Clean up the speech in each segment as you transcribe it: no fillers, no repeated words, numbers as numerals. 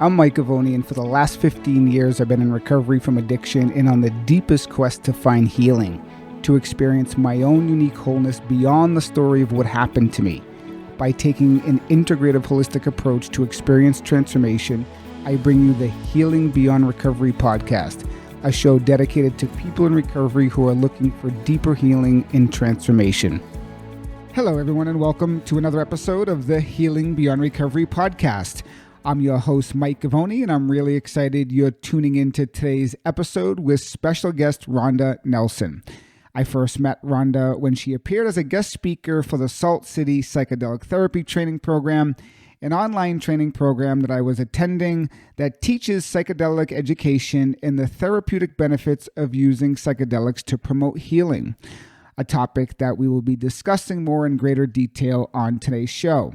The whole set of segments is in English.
I'm Mike Govoni, and for the last 15 years, I've been in recovery from addiction and on the deepest quest to find healing, to experience my own unique wholeness beyond the story of what happened to me. By taking an integrative, holistic approach to experience transformation, I bring you the Healing Beyond Recovery podcast, a show dedicated to people in recovery who are looking for deeper healing and transformation. Hello, everyone, and welcome to another episode of the Healing Beyond Recovery podcast. I'm your host, Mike Govoni, and I'm really excited you're tuning into today's episode with special guest Rhonda Nelson. I first met Rhonda when she appeared as a guest speaker for the Salt City Psychedelic Therapy Training Program, an online training program that I was attending that teaches psychedelic education and the therapeutic benefits of using psychedelics to promote healing, a topic that we will be discussing more in greater detail on today's show.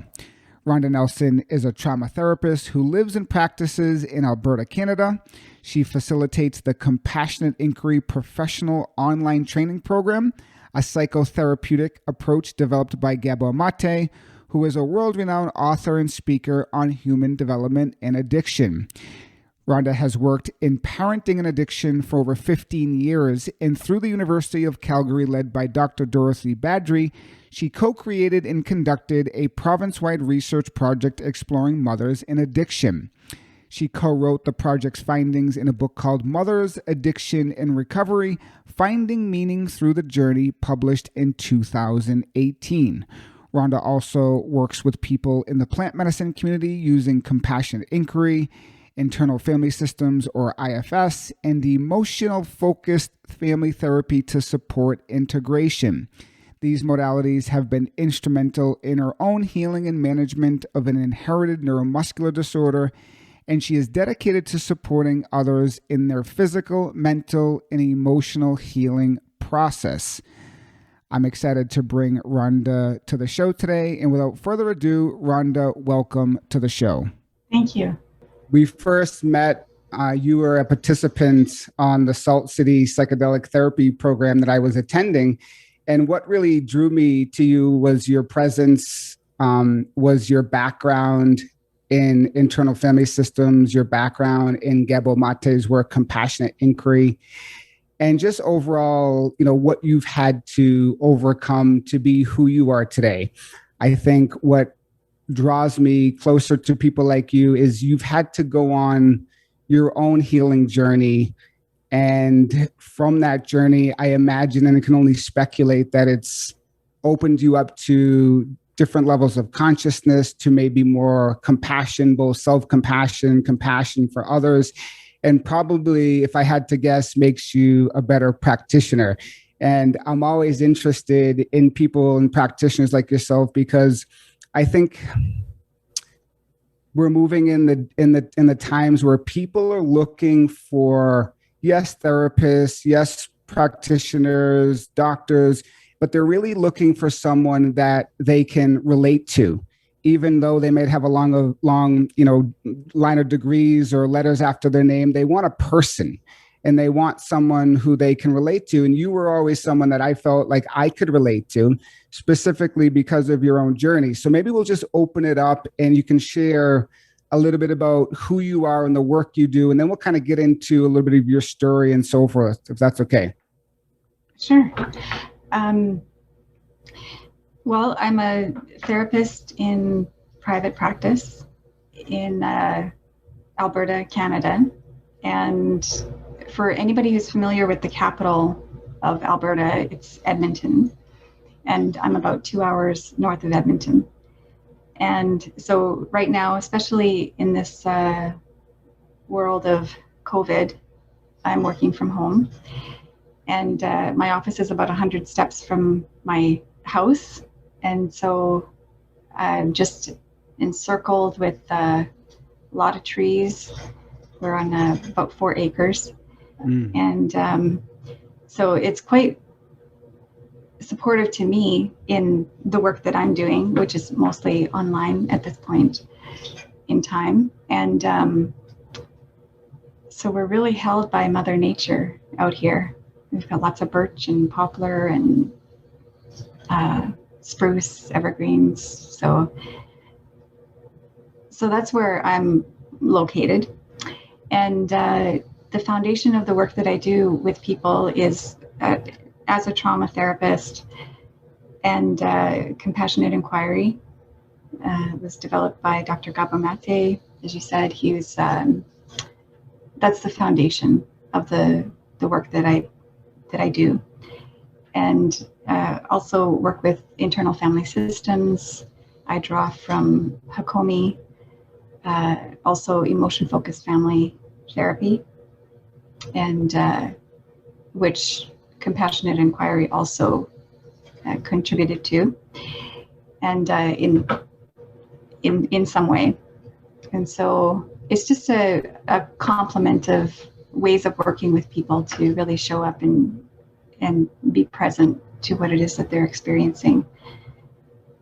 Rhonda Nelson is a trauma therapist who lives and practices in Alberta, Canada. She facilitates the Compassionate Inquiry Professional Online Training Program, a psychotherapeutic approach developed by Gabor Mate, who is a world-renowned author and speaker on human development and addiction. Rhonda has worked in parenting and addiction for over 15 years, and through the University of Calgary, led by Dr. Dorothy Badry, she co-created and conducted a province-wide research project exploring mothers in addiction. She co-wrote the project's findings in a book called Mothers, Addiction, and Recovery, Finding Meaning Through the Journey, published in 2018. Rhonda also works with people in the plant medicine community using compassionate inquiry, internal family systems, or IFS, and emotional-focused family therapy to support integration. These modalities have been instrumental in her own healing and management of an inherited neuromuscular disorder, and she is dedicated to supporting others in their physical, mental, and emotional healing process. I'm excited to bring Rhonda to the show today, and without further ado, Rhonda, welcome to the show. Thank you. We first met, you were a participant on the Salt City Psychedelic Therapy Program that I was attending. And what really drew me to you was your presence, was your background in internal family systems, your background in Gabor Mate's work, Compassionate Inquiry, and just overall, what you've had to overcome to be who you are today. I think what draws me closer to people like you is you've had to go on your own healing journey. And from that journey, I imagine, and I can only speculate, that it's opened you up to different levels of consciousness, to maybe more compassion, both self-compassion, compassion for others, and probably, if I had to guess, makes you a better practitioner. And I'm always interested in people and practitioners like yourself, because I think we're moving in the times where people are looking for, yes, therapists, yes, practitioners, doctors, but they're really looking for someone that they can relate to, even though they might have a long line of degrees or letters after their name. They want a person, and they want someone who they can relate to. And you were always someone that I felt like I could relate to, specifically because of your own journey. So maybe we'll just open it up and you can share a little bit about who you are and the work you do. And then we'll kind of get into a little bit of your story and so forth, if that's okay. Sure. Well, I'm a therapist in private practice in Alberta, Canada. And for anybody who's familiar with the capital of Alberta, it's Edmonton. And I'm about 2 hours north of Edmonton. And so right now, especially in this world of COVID, I'm working from home. And my office is about 100 steps from my house. And so I'm just encircled with a lot of trees. We're on about 4 acres. And so it's quite supportive to me in the work that I'm doing, which is mostly online at this point in time. And so we're really held by Mother Nature out here. We've got lots of birch and poplar and spruce, evergreens. So that's where I'm located. And the foundation of the work that I do with people is as a trauma therapist and compassionate inquiry was developed by Dr. Gabor Mate. As you said, he was that's the foundation of the work that I do, and also work with internal family systems. I draw from Hakomi, also emotion-focused family therapy, and which compassionate inquiry also contributed to, and in some way. And so it's just a complement of ways of working with people to really show up and be present to what it is that they're experiencing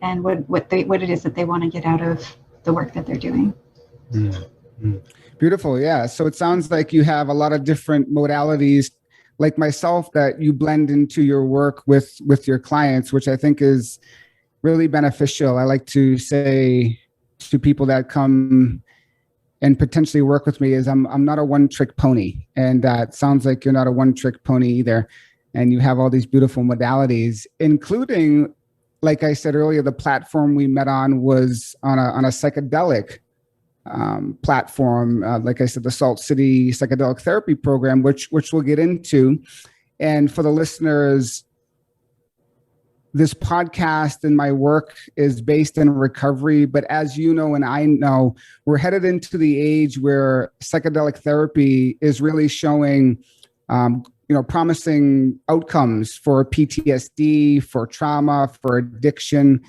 and what it is that they want to get out of the work that they're doing. Mm-hmm. Beautiful. Yeah. So it sounds like you have a lot of different modalities, like myself, that you blend into your work with your clients, which I think is really beneficial. I like to say to people that come and potentially work with me is I'm not a one-trick pony. And that sounds like you're not a one-trick pony either. And you have all these beautiful modalities, including, like I said earlier, the platform we met on was on a psychedelic platform. Like I said, the Salt City Psychedelic Therapy Program, which we'll get into. And for the listeners, this podcast and my work is based in recovery. But as you know, and I know, we're headed into the age where psychedelic therapy is really showing, promising outcomes for PTSD, for trauma, for addiction.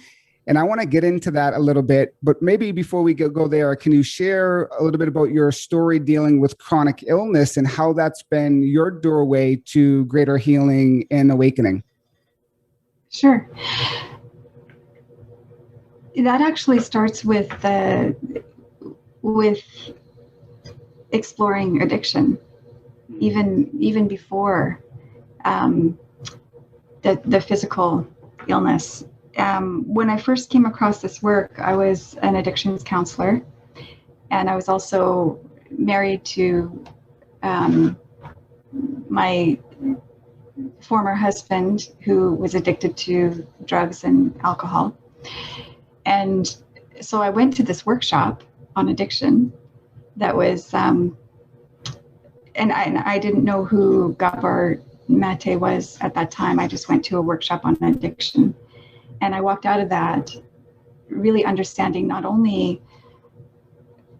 And I want to get into that a little bit, but maybe before we go there, can you share a little bit about your story dealing with chronic illness and how that's been your doorway to greater healing and awakening? Sure. That actually starts with exploring addiction, even before the physical illness. When I first came across this work, I was an addictions counselor, and I was also married to my former husband, who was addicted to drugs and alcohol. And so I went to this workshop on addiction that was, and I didn't know who Gabor Mate was at that time. I just went to a workshop on addiction. And I walked out of that really understanding not only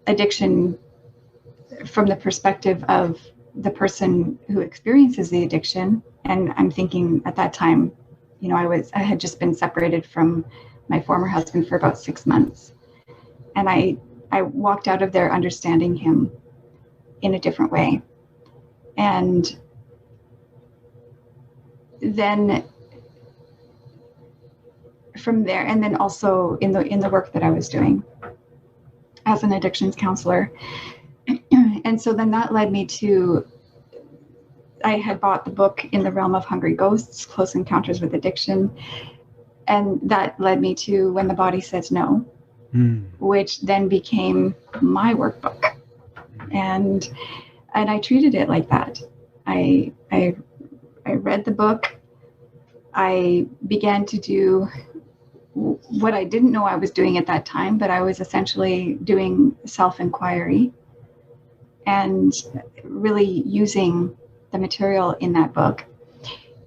addiction from the perspective of the person who experiences the addiction. And I'm thinking at that time, I had just been separated from my former husband for about 6 months. And I walked out of there understanding him in a different way. And then from there, and then also in the work that I was doing as an addictions counselor. And so then that led me to, I had bought the book In the Realm of Hungry Ghosts, Close Encounters with Addiction. And that led me to When the Body Says No, which then became my workbook. And I treated it like that. I read the book. I began to do what I didn't know I was doing at that time, but I was essentially doing self-inquiry and really using the material in that book.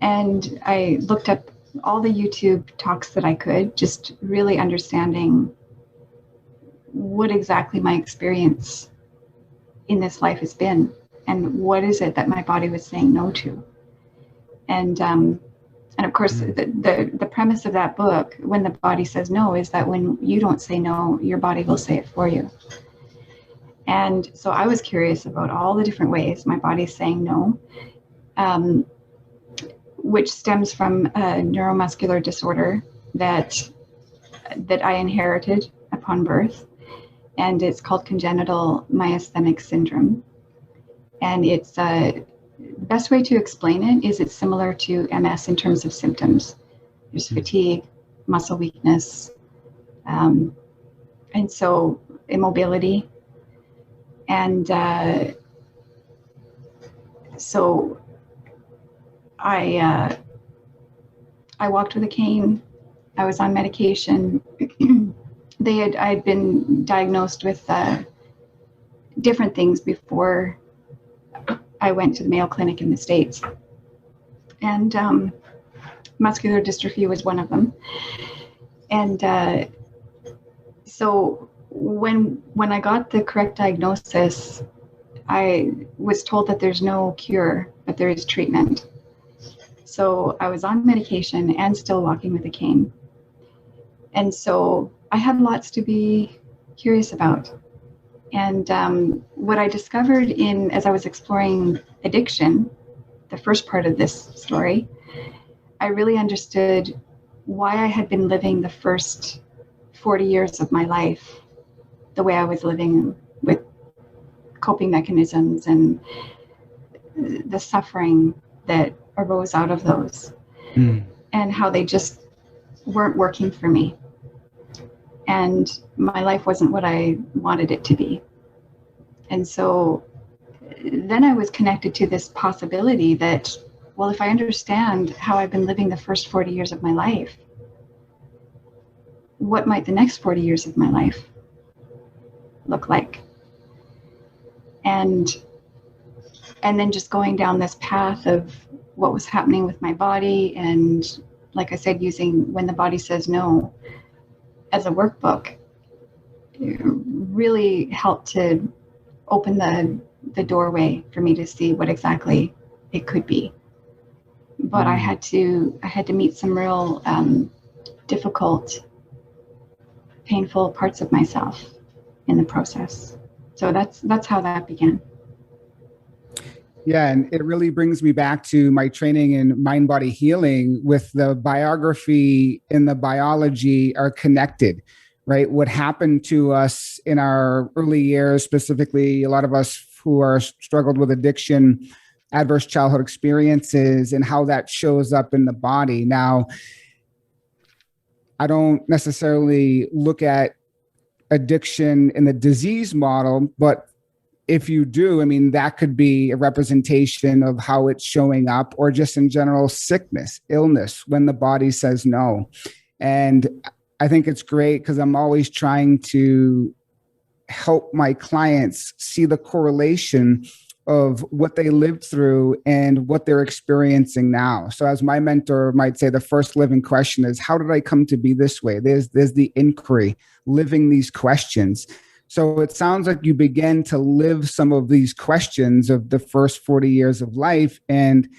And I looked up all the YouTube talks that I could, just really understanding what exactly my experience in this life has been and what is it that my body was saying no to. And of course, the premise of that book, When the Body Says No, is that when you don't say no, your body will say it for you. And so I was curious about all the different ways my body's saying no, which stems from a neuromuscular disorder that I inherited upon birth. And it's called congenital myasthenic syndrome. And it's the best way to explain it is it's similar to MS in terms of symptoms. There's fatigue, muscle weakness, and so immobility. And so I walked with a cane. I was on medication. I'd been diagnosed with different things before I went to the Mayo Clinic in the States. And muscular dystrophy was one of them. And so when I got the correct diagnosis, I was told that there's no cure, but there is treatment. So I was on medication and still walking with a cane. And so I had lots to be curious about. And what I discovered as I was exploring addiction, the first part of this story, I really understood why I had been living the first 40 years of my life the way I was living, with coping mechanisms and the suffering that arose out of those, and how they just weren't working for me. And my life wasn't what I wanted it to be. And so then I was connected to this possibility that, well, if I understand how I've been living the first 40 years of my life, what might the next 40 years of my life look like? And then just going down this path of what was happening with my body, and like I said, using When the Body Says No as a workbook, it really helped to open the doorway for me to see what exactly it could be. But I had to meet some real difficult, painful parts of myself in the process. So that's how that began. Yeah, and it really brings me back to my training in mind-body healing, with the biography and the biology are connected, right? What happened to us in our early years, specifically a lot of us who are struggled with addiction, adverse childhood experiences, and how that shows up in the body. Now, I don't necessarily look at addiction in the disease model, but if you do, I mean, that could be a representation of how it's showing up, or just in general sickness, illness, when the body says no. And I think it's great because I'm always trying to help my clients see the correlation of what they lived through and what they're experiencing now. So as my mentor might say, the first living question is, how did I come to be this way? There's the inquiry, living these questions. So it sounds like you began to live some of these questions of the first 40 years of life. And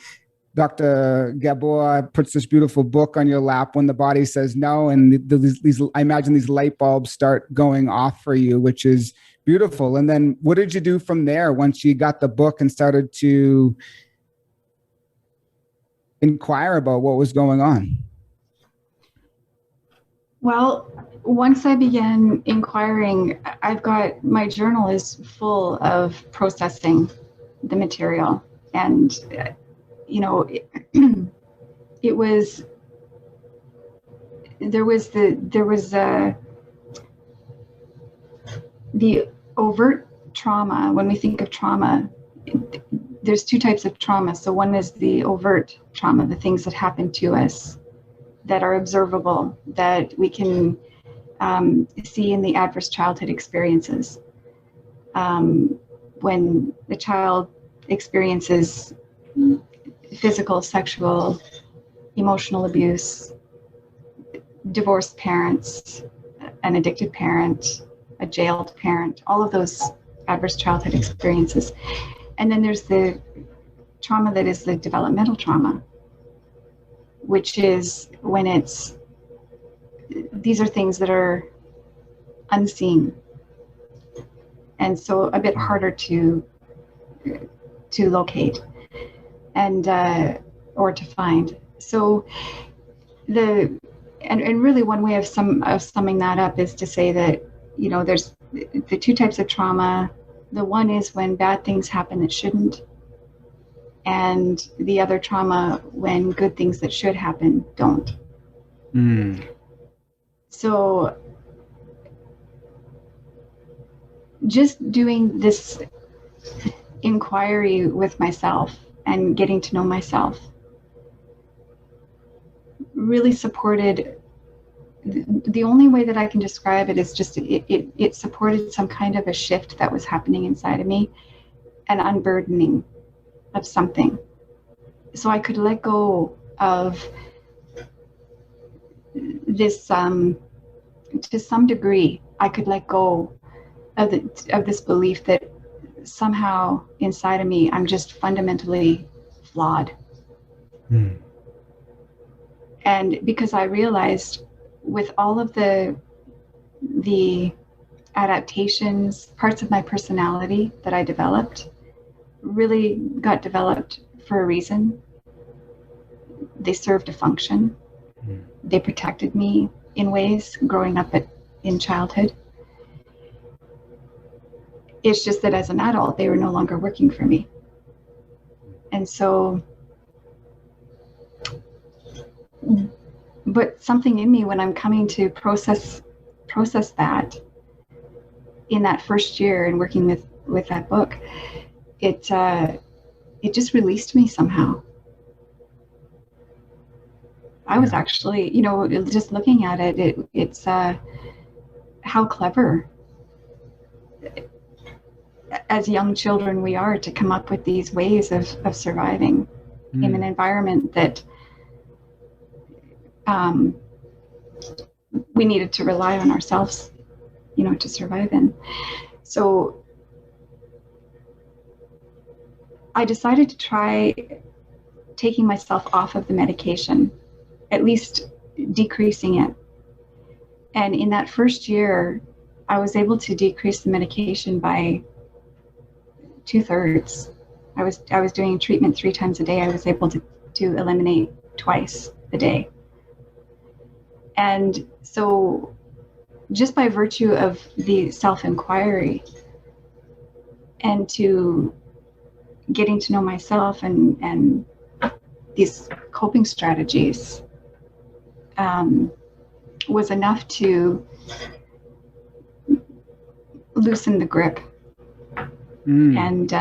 Dr. Gabor puts this beautiful book on your lap, When the Body Says No. And these, I imagine these light bulbs start going off for you, which is beautiful. And then what did you do from there once you got the book and started to inquire about what was going on? Well, once I began inquiring, I've got, my journal is full of processing the material. And, you know, it was, there was the overt trauma. When we think of trauma, there's two types of trauma. So one is the overt trauma, the things that happen to us that are observable, that we can see in the adverse childhood experiences. When the child experiences physical, sexual, emotional abuse, divorced parents, an addicted parent, a jailed parent, all of those adverse childhood experiences. And then there's the trauma that is the developmental trauma, which is when these are things that are unseen, and so a bit harder to locate and or to find. So and really one way of summing that up is to say that, you know, there's the two types of trauma. The one is when bad things happen that shouldn't, and the other trauma when good things that should happen don't. So just doing this inquiry with myself and getting to know myself really supported. The only way that I can describe it is just it supported some kind of a shift that was happening inside of me, an unburdening of something. So I could let go of this, to some degree, I could let go of this belief that somehow inside of me, I'm just fundamentally flawed. And because I realized with all of the adaptations, parts of my personality that I developed, really got developed for a reason. They served a function. They protected me in ways growing up in childhood. It's just that as an adult, they were no longer working for me. And so, but something in me, when I'm coming to process that in that first year and working with that book, it just released me somehow. I was actually, just looking at it's how clever as young children we are to come up with these ways of surviving in an environment that we needed to rely on ourselves, to survive in. So I decided to try taking myself off of the medication, at least decreasing it. And in that first year, I was able to decrease the medication by 2/3. I was doing treatment 3 times a day. I was able to eliminate twice a day. And so just by virtue of the self-inquiry and to getting to know myself and these coping strategies was enough to loosen the grip. And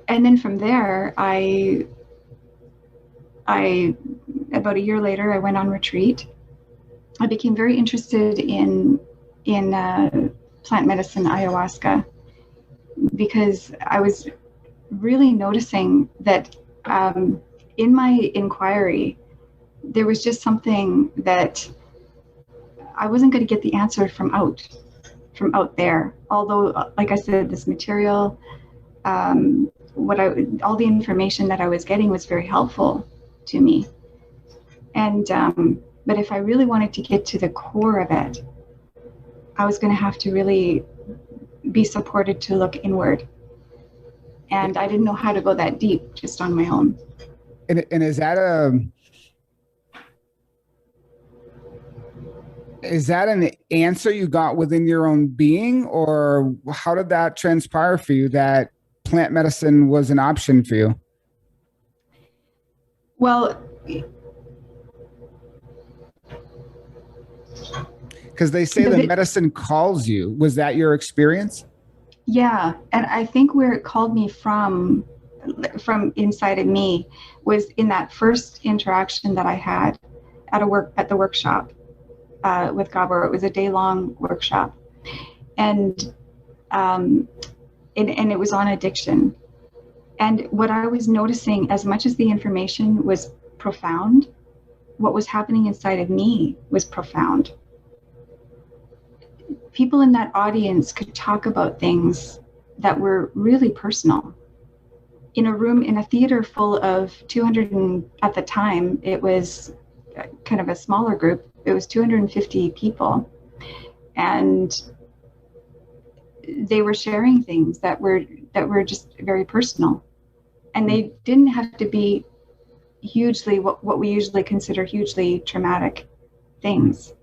and then from there, I about a year later, I went on retreat. I became very interested in plant medicine, ayahuasca, because I was really noticing that in my inquiry, there was just something that I wasn't going to get the answer from out there. Although, like I said, this material, all the information that I was getting was very helpful to me. And but if I really wanted to get to the core of it, I was going to have to really be supported to look inward. And I didn't know how to go that deep just on my own. And is that an answer you got within your own being, or how did that transpire for you that plant medicine was an option for you? Well, because they say the medicine calls you. Was that your experience? Yeah. And I think where it called me from inside of me was in that first interaction that I had at the workshop with Gabor. It was a day-long workshop. And it was on addiction. And what I was noticing, as much as the information was profound, what was happening inside of me was profound. People in that audience could talk about things that were really personal. In a theater full of 200, and at the time, it was kind of a smaller group. It was 250 people. And they were sharing things that were just very personal. And they didn't have to be hugely, what we usually consider hugely traumatic things.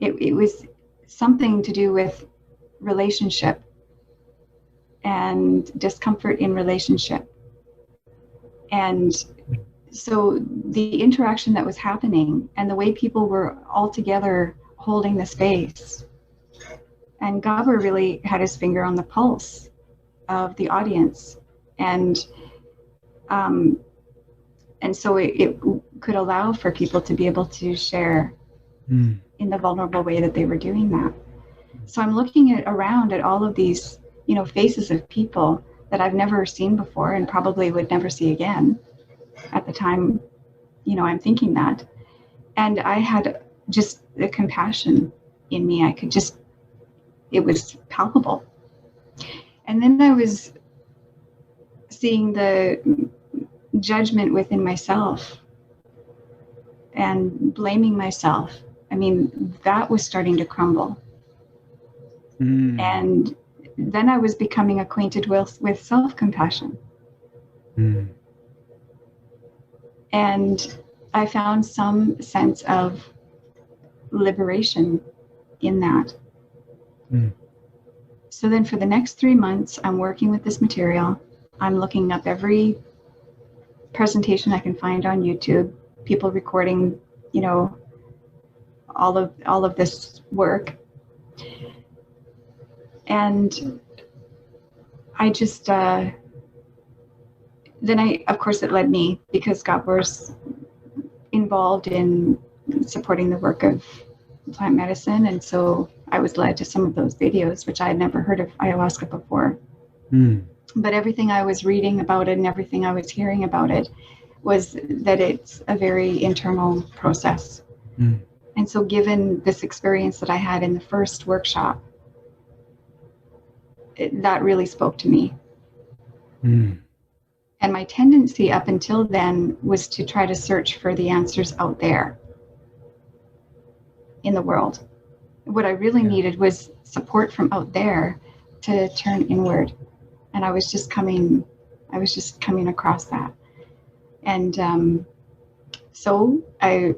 It was something to do with relationship and discomfort in relationship. And so the interaction that was happening and the way people were all together holding the space And Gabor really had his finger on the pulse of the audience. And so it could allow for people to be able to share in the vulnerable way that they were doing that. So I'm looking around at all of these, faces of people that I've never seen before and probably would never see again at the time, I'm thinking that. And I had just the compassion in me. It was palpable. And then I was seeing the judgment within myself and blaming myself. I mean, that was starting to crumble. And then I was becoming acquainted with self-compassion. And I found some sense of liberation in that. So then for the next 3 months, I'm working with this material. I'm looking up every presentation I can find on YouTube, people recording, all of this work. And I just, then of course it led me, because Gabor's involved in supporting the work of plant medicine. And so I was led to some of those videos, which I had never heard of ayahuasca before. But everything I was reading about it and everything I was hearing about it was that it's a very internal process. And so given this experience that I had in the first workshop, that really spoke to me. And my tendency up until then was to try to search for the answers out there in the world. What I really needed was support from out there to turn inward. And I was just coming across that. And so I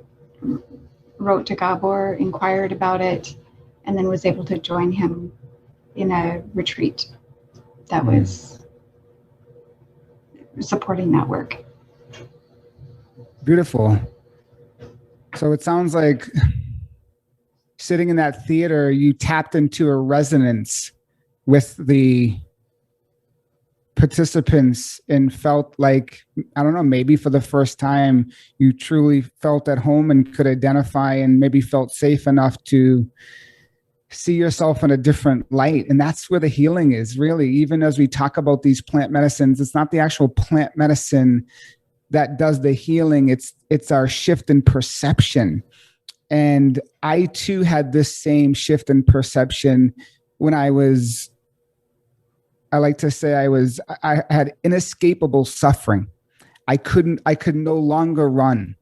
wrote to Gabor, inquired about it, and then was able to join him in a retreat that was supporting that work. Beautiful. So it sounds like sitting in that theater, you tapped into a resonance with the participants and felt like, I don't know, maybe for the first time, you truly felt at home and could identify and maybe felt safe enough to see yourself in a different light. And that's where the healing is, really. Even as we talk about these plant medicines, it's not the actual plant medicine that does the healing. It's our shift in perception. And I too had this same shift in perception when I like to say I had inescapable suffering. I could no longer run.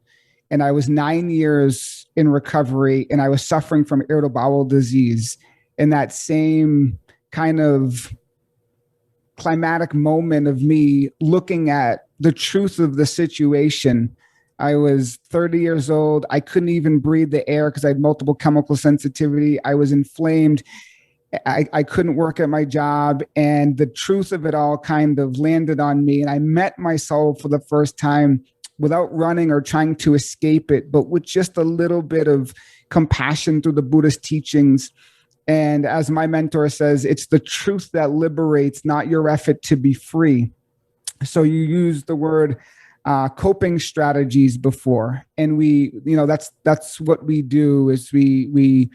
And I was 9 years in recovery, and I was suffering from irritable bowel disease. And that same kind of climatic moment of me looking at the truth of the situation. I was 30 years old. I couldn't even breathe the air because I had multiple chemical sensitivity. I was inflamed. I couldn't work at my job. And the truth of it all kind of landed on me. And I met myself for the first time without running or trying to escape it, but with just a little bit of compassion through the Buddhist teachings. And as my mentor says, it's the truth that liberates, not your effort to be free. So you use the word coping strategies before. And that's what we do is we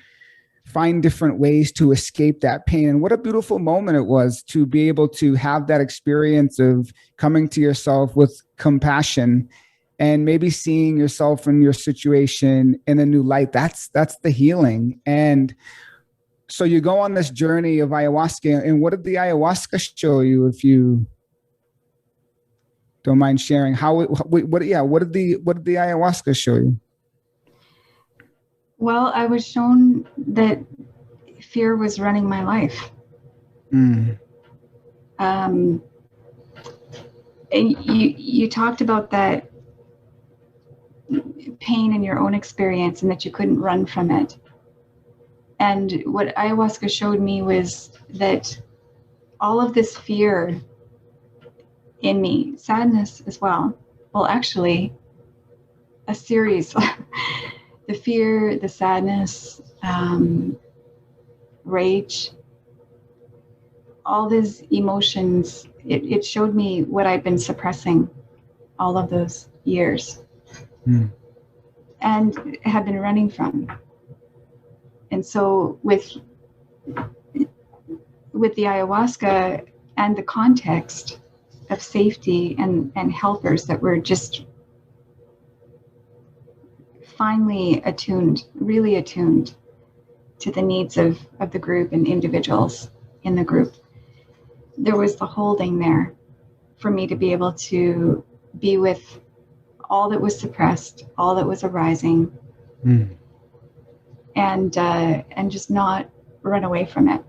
find different ways to escape that pain. And what a beautiful moment it was to be able to have that experience of coming to yourself with compassion and maybe seeing yourself and your situation in a new light. That's the healing. And so you go on this journey of ayahuasca. And what did the ayahuasca show you, if you don't mind sharing? What did the ayahuasca show you? Well, I was shown that fear was running my life. And you talked about that pain in your own experience and that you couldn't run from it. And what ayahuasca showed me was that all of this fear in me, sadness as well, actually a series, the fear, the sadness, rage, all these emotions, it showed me what I'd been suppressing all of those years and had been running from. And so with the ayahuasca and the context of safety and helpers that were just finely attuned, really attuned to the needs of the group and individuals in the group, there was the holding there for me to be able to be with all that was suppressed, all that was arising, and just not run away from it.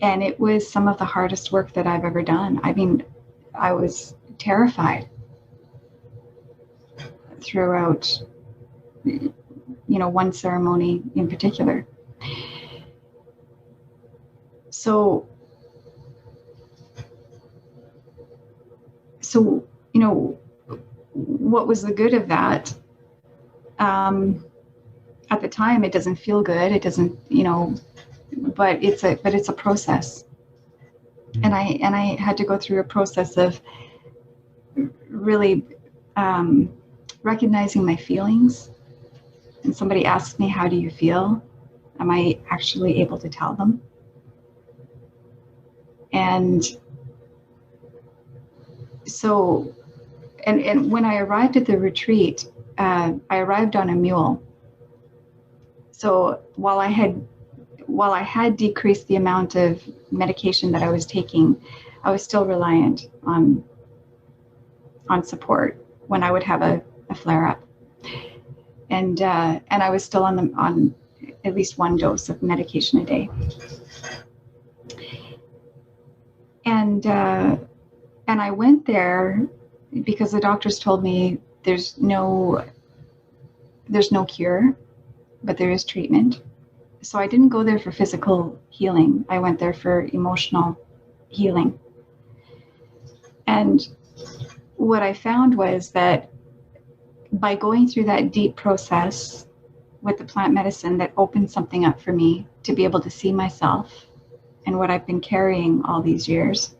And it was some of the hardest work that I've ever done. I mean, I was terrified throughout, one ceremony in particular. So, what was the good of that? At the time, it doesn't feel good. It doesn't, but it's a process. And I had to go through a process of really recognizing my feelings. And somebody asks me, how do you feel? Am I actually able to tell them? And so, and when I arrived at the retreat, I arrived on a mule. So while I had decreased the amount of medication that I was taking, I was still reliant on support when I would have a flare-up. And I was still on at least one dose of medication a day. And I went there because the doctors told me there's no cure, but there is treatment. So I didn't go there for physical healing. I went there for emotional healing. And what I found was that by going through that deep process with the plant medicine, that opened something up for me to be able to see myself and what I've been carrying all these years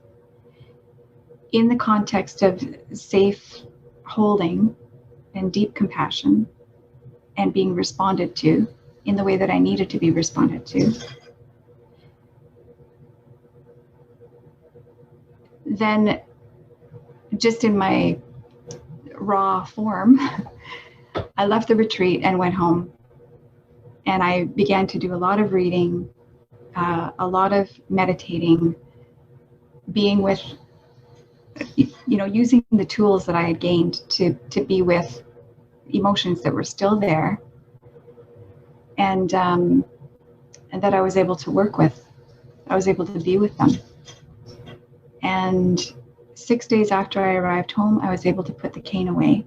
in the context of safe holding and deep compassion and being responded to in the way that I needed to be responded to. Then just in my raw form, I left the retreat and went home. And I began to do a lot of reading, a lot of meditating, being with, using the tools that I had gained to be with emotions that were still there, and that I was able to work with. I was able to be with them. And 6 days after I arrived home, I was able to put the cane away.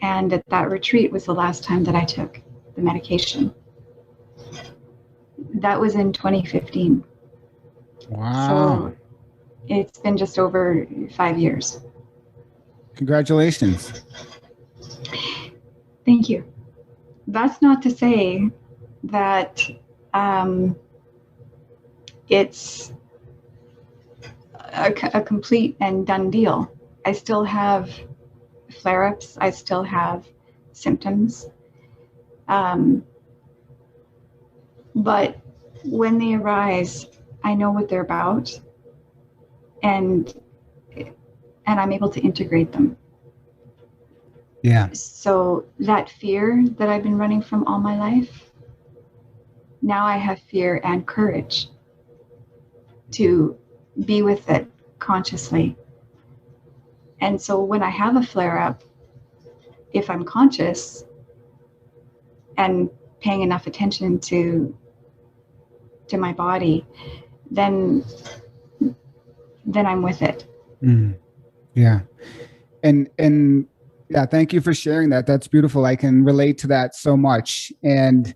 And at that retreat was the last time that I took the medication. That was in 2015. Wow. So it's been just over 5 years. Congratulations. Thank you. That's not to say that it's a complete and done deal. I still have flare-ups. I still have symptoms. But when they arise, I know what they're about, and I'm able to integrate them. Yeah. So that fear that I've been running from all my life, now I have fear and courage to be with it consciously. And so when I have a flare-up, if I'm conscious and paying enough attention to my body, then I'm with it. Yeah. And yeah, thank you for sharing that. That's beautiful. I can relate to that so much. And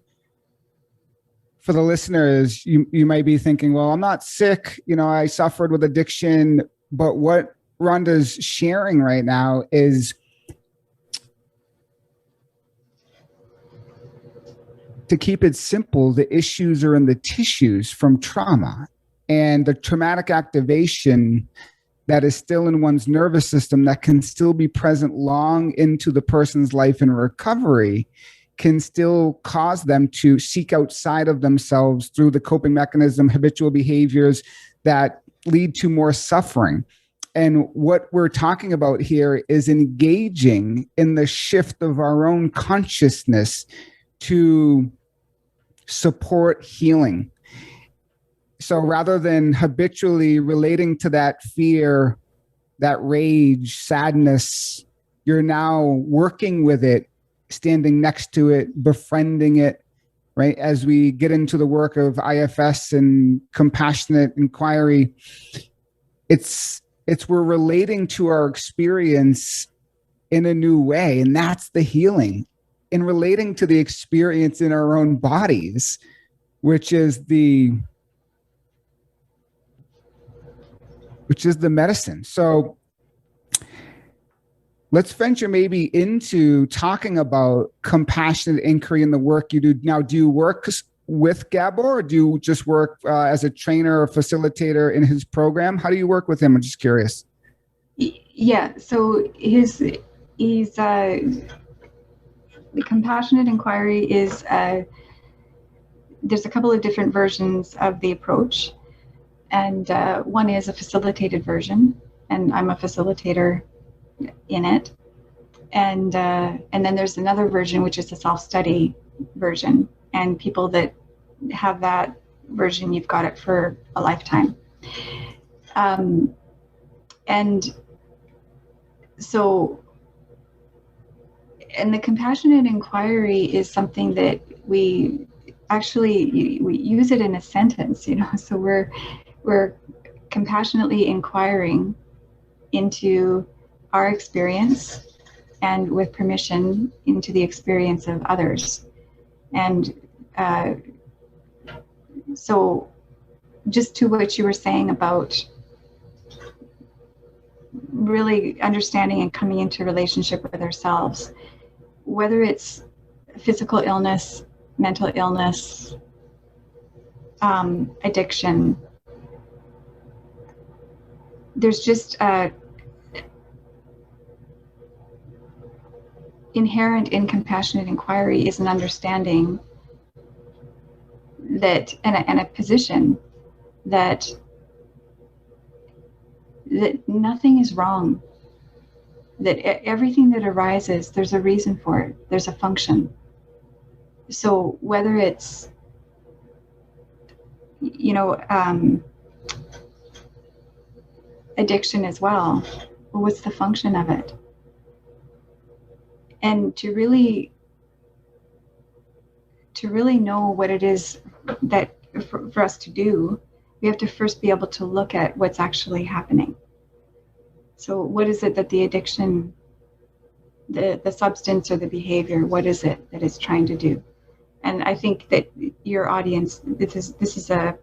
for the listeners, you might be thinking, well, I'm not sick. I suffered with addiction. But what Rhonda's sharing right now is to keep it simple, the issues are in the tissues from trauma, and the traumatic activation that is still in one's nervous system that can still be present long into the person's life in recovery can still cause them to seek outside of themselves through the coping mechanism, habitual behaviors that lead to more suffering. And what we're talking about here is engaging in the shift of our own consciousness to support healing. So rather than habitually relating to that fear, that rage, sadness, you're now working with it, standing next to it, befriending it, right? As we get into the work of IFS and compassionate inquiry, it's we're relating to our experience in a new way, and that's the healing. In relating to the experience in our own bodies, which is the medicine. So let's venture maybe into talking about compassionate inquiry and the work you do. Now, do you work with Gabor, or do you just work as a trainer or facilitator in his program? How do you work with him? I'm just curious. Yeah, so the compassionate inquiry is, there's a couple of different versions of the approach. And one is a facilitated version, and I'm a facilitator in it. And then there's another version, which is a self-study version. And people that have that version, you've got it for a lifetime. And the compassionate inquiry is something that we use it in a sentence, so we're compassionately inquiring into our experience, and with permission into the experience of others. And so just to what you were saying about really understanding and coming into relationship with ourselves, whether it's physical illness, mental illness, addiction, there's just inherent in compassionate inquiry is an understanding that, and a position that nothing is wrong, that everything that arises, there's a reason for it, there's a function. So whether it's, addiction as well, what's the function of it? And to really know what it is that for us to do, we have to first be able to look at what's actually happening. So what is it that the addiction, the substance or the behavior, what is it that it's trying to do? And I think that your audience, this is the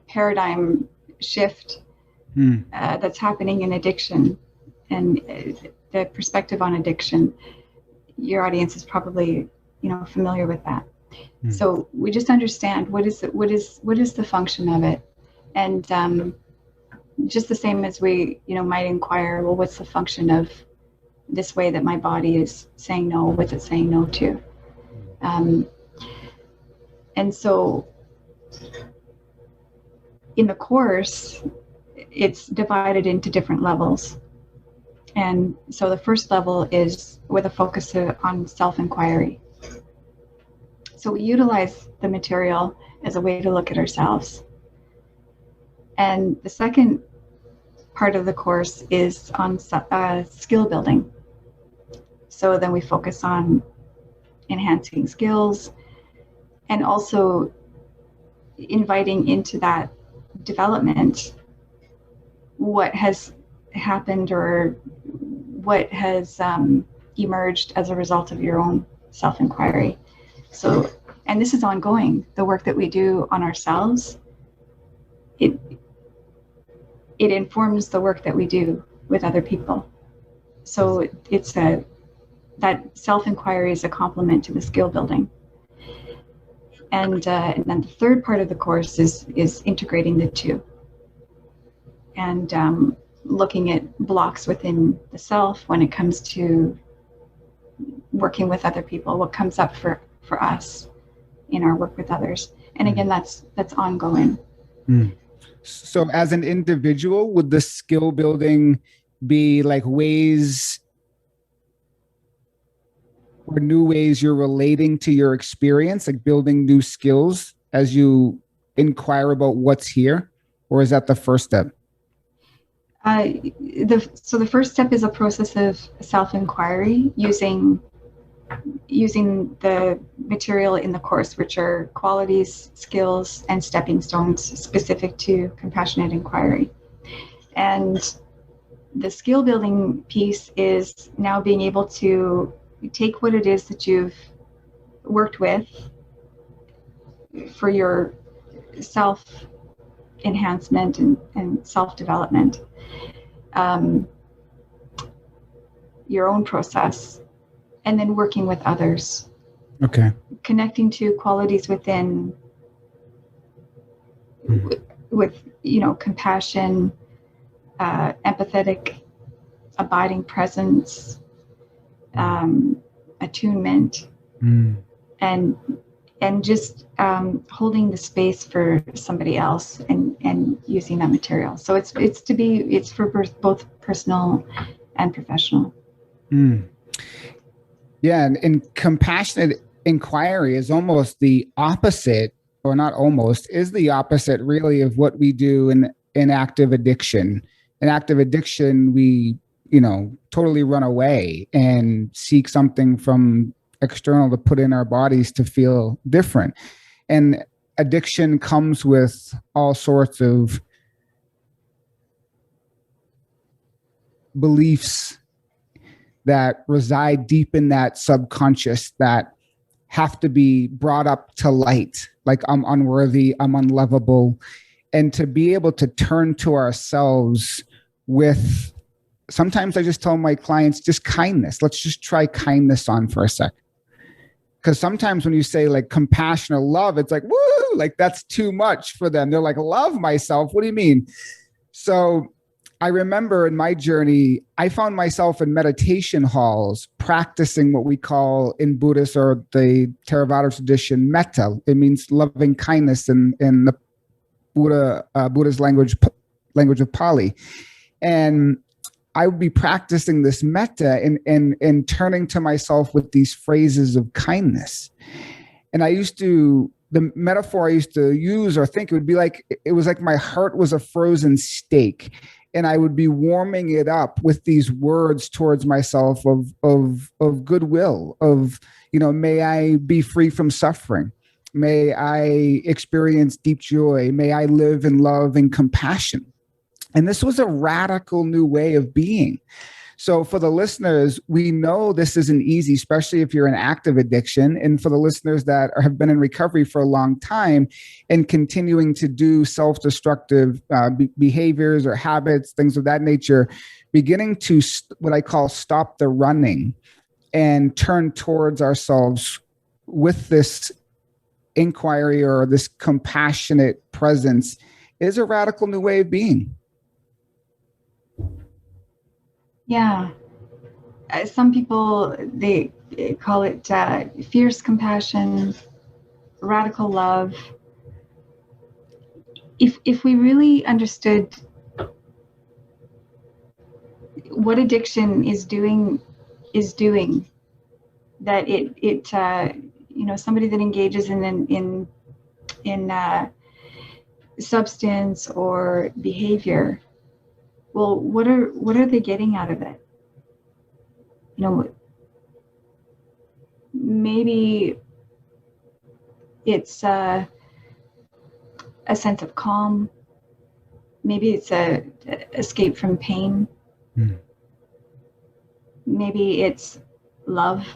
paradigm shift that's happening in addiction, and the perspective on addiction. Your audience is probably familiar with that. So we just understand what is the function of it, and just the same as we might inquire, well, what's the function of this way that my body is saying no? What's it saying no to? And so in the course, it's divided into different levels. And so the first level is with a focus on self-inquiry. So we utilize the material as a way to look at ourselves. And the second part of the course is on skill building. So then we focus on enhancing skills, and also inviting into that development what has happened or what has emerged as a result of your own self-inquiry. So, and this is ongoing, the work that we do on ourselves, it informs the work that we do with other people. So it's that self-inquiry is a complement to the skill building. And then the third part of the course is integrating the two, and looking at blocks within the self when it comes to working with other people, what comes up for us in our work with others. And again, that's ongoing. So as an individual, would the skill building be like ways or new ways you're relating to your experience, like building new skills as you inquire about what's here? Or is that the first step? So the first step is a process of self-inquiry using the material in the course, which are qualities, skills, and stepping stones specific to compassionate inquiry. And the skill building piece is now being able to take what it is that you've worked with for your self enhancement and self development, your own process, and then working with others. Okay. Connecting to qualities within, with compassion, empathetic, abiding presence, attunement, and just holding the space for somebody else and using that material. So it's for both personal and professional. Yeah, and compassionate inquiry is almost the opposite, or not almost, is the opposite really of what we do in active addiction. In active addiction, we totally run away and seek something from external to put in our bodies to feel different. And addiction comes with all sorts of beliefs that reside deep in that subconscious that have to be brought up to light, like I'm unworthy, I'm unlovable. And to be able to turn to ourselves with, sometimes I just tell my clients, just kindness. Let's just try kindness on for a sec. Because sometimes when you say like compassion or love, it's like, woo, like that's too much for them. They're like, love myself. What do you mean? So I remember in my journey, I found myself in meditation halls practicing what we call in Buddhist or the Theravada tradition, metta. It means loving kindness in the Buddha's language of Pali. And I would be practicing this metta and turning to myself with these phrases of kindness. And the metaphor I used to use or think, it was like my heart was a frozen steak. And I would be warming it up with these words towards myself of goodwill, of, may I be free from suffering. May I experience deep joy. May I live in love and compassion. And this was a radical new way of being. So for the listeners, we know this isn't easy, especially if you're in active addiction. And for the listeners that have been in recovery for a long time and continuing to do self-destructive behaviors or habits, things of that nature, beginning to what I call stop the running and turn towards ourselves with this inquiry or this compassionate presence is a radical new way of being. Yeah. Some people, they call it fierce compassion, radical love. If we really understood what addiction is doing, that it somebody that engages in substance or behavior, well, what are they getting out of it? Maybe it's a sense of calm. Maybe it's a escape from pain. Maybe it's love.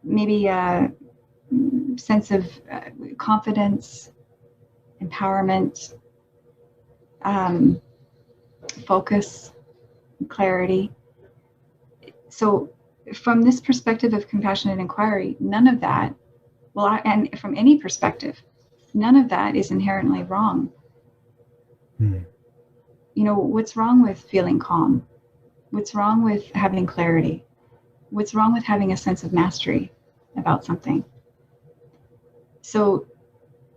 Maybe a sense of confidence, empowerment, focus, clarity. So from this perspective of compassionate inquiry, none of that, and from any perspective, none of that is inherently wrong. You know, what's wrong with feeling calm? What's wrong with having clarity? What's wrong with having a sense of mastery about something? So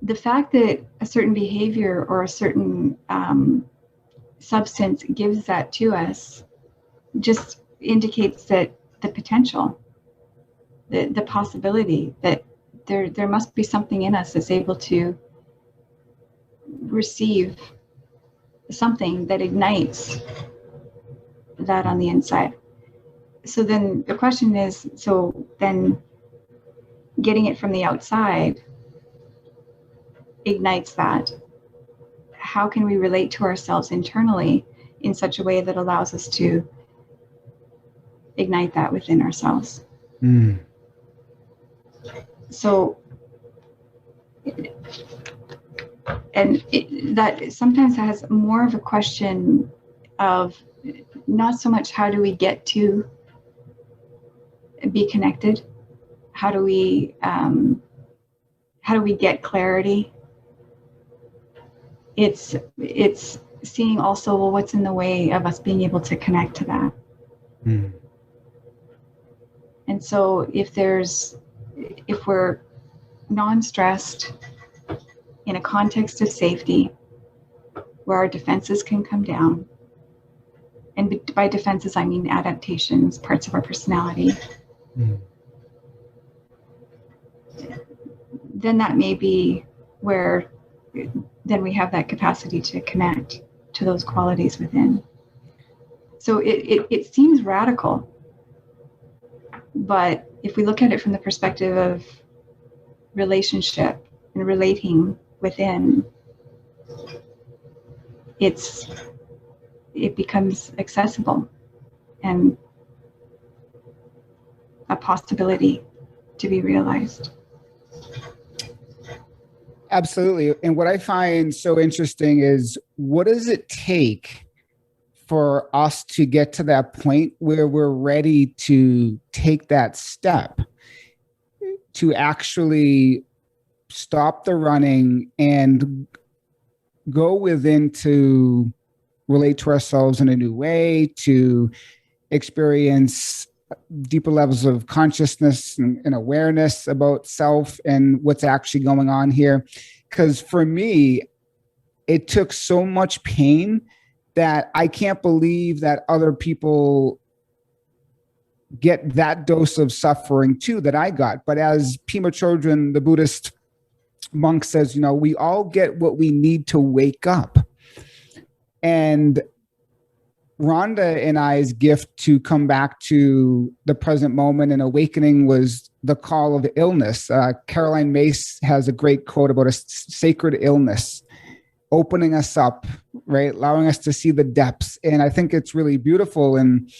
the fact that a certain behavior or a certain substance gives that to us just indicates that the potential, the possibility that there must be something in us that's able to receive something that ignites that on the inside. So then the question is, so then getting it from the outside ignites that. How can we relate to ourselves internally in such a way that allows us to ignite that within ourselves? So, and that sometimes has more of a question of not so much how do we get to be connected, how do we get clarity. It's seeing also, well, what's in the way of us being able to connect to that. And so if we're non-stressed in a context of safety where our defenses can come down, and by defenses I mean adaptations, parts of our personality, then that may be where then we have that capacity to connect to those qualities within. So it seems radical, but if we look at it from the perspective of relationship and relating within, it becomes accessible and a possibility to be realized. Absolutely. And what I find so interesting is, what does it take for us to get to that point where we're ready to take that step to actually stop the running and go within to relate to ourselves in a new way, to experience deeper levels of consciousness and awareness about self and what's actually going on here? Because for me, it took so much pain that I can't believe that other people get that dose of suffering too that I got. But as Pema Chodron, the Buddhist monk, says, you know, we all get what we need to wake up. And Rhonda and I's gift to come back to the present moment and awakening was the call of illness. Caroline Myss has a great quote about a sacred illness, opening us up, right? Allowing us to see the depths. And I think it's really beautiful. And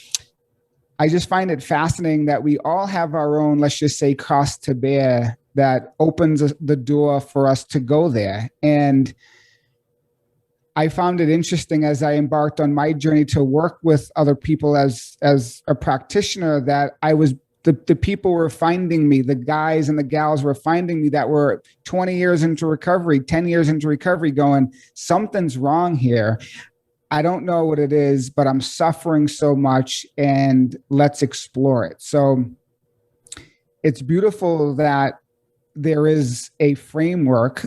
I just find it fascinating that we all have our own, let's just say, cross to bear that opens the door for us to go there. And I found it interesting as I embarked on my journey to work with other people as a practitioner, that I was the people were finding me, the guys and the gals were finding me that were 20 years into recovery, 10 years into recovery, going, something's wrong here. I don't know what it is, but I'm suffering so much, and let's explore it. So it's beautiful that there is a framework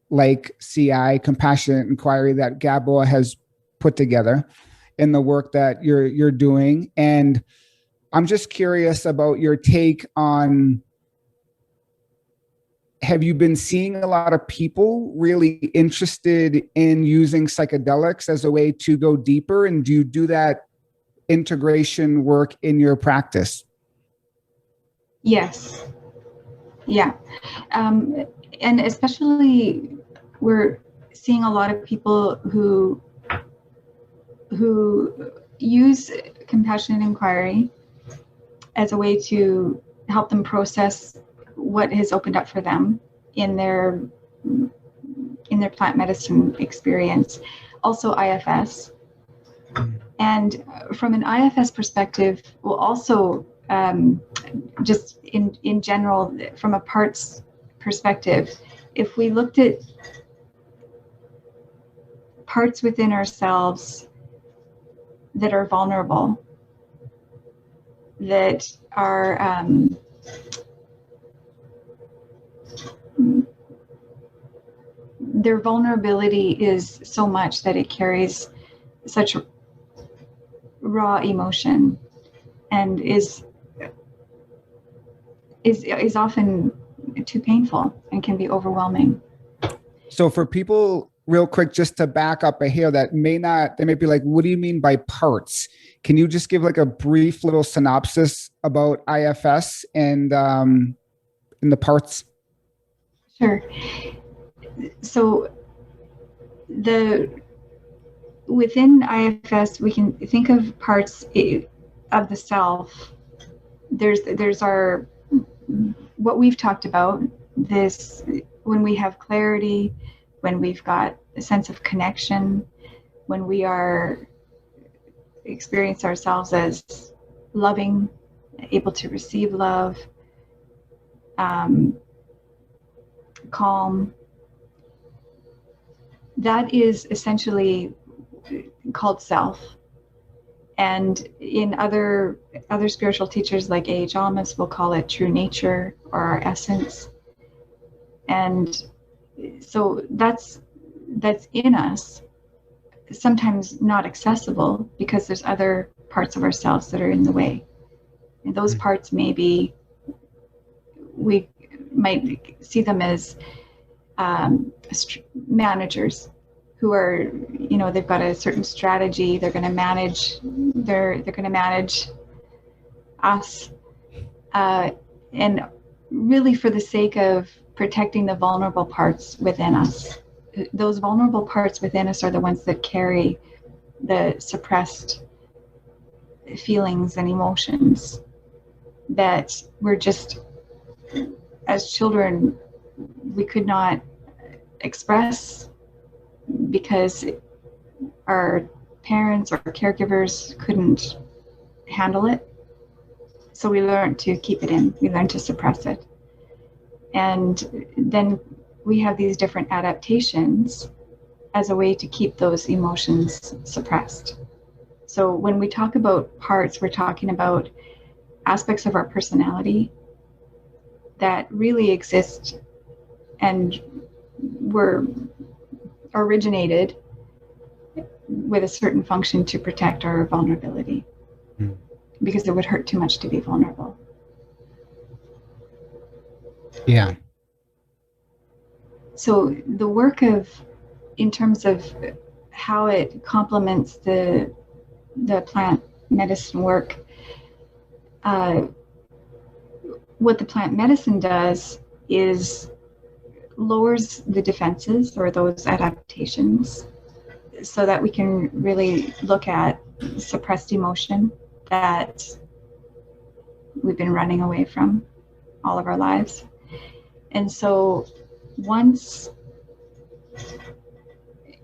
like CI, compassionate inquiry, that Gabor has put together in the work that you're doing. And I'm just curious about your take on, have you been seeing a lot of people really interested in using psychedelics as a way to go deeper? And do you do that integration work in your practice? Yes. Yeah. And especially we're seeing a lot of people who use compassionate inquiry as a way to help them process what has opened up for them in their plant medicine experience. Also IFS. And from an IFS perspective, will also just in general, from a parts perspective, if we looked at parts within ourselves that are vulnerable, that are their vulnerability is so much that it carries such raw emotion and is often too painful and can be overwhelming. So for people, real quick, just to back up here that they may be like, what do you mean by parts? Can you just give like a brief little synopsis about IFS and the parts? Sure. So within IFS, we can think of parts of the self. There's our, what we've talked about, this, when we have clarity, when we've got a sense of connection, when we experience ourselves as loving, able to receive love, calm. That is essentially called self. And in other spiritual teachers like A.H. Alma's will call it true nature or our essence. And so that's in us, sometimes not accessible because there's other parts of ourselves that are in the way. And those parts we might see them as managers who are, they've got a certain strategy. They're going to manage. They're going to manage us, and really for the sake of protecting the vulnerable parts within us. Those vulnerable parts within us are the ones that carry the suppressed feelings and emotions that we're just, as children, we could not express because our parents or caregivers couldn't handle it. So we learned to keep it in, we learned to suppress it. And then we have these different adaptations as a way to keep those emotions suppressed. So when we talk about parts, we're talking about aspects of our personality that really exist and were originated with a certain function to protect our vulnerability, because it would hurt too much to be vulnerable. Yeah. So the work in terms of how it complements the plant medicine work, what the plant medicine does is lowers the defenses or those adaptations so that we can really look at suppressed emotion that we've been running away from all of our lives. And so once,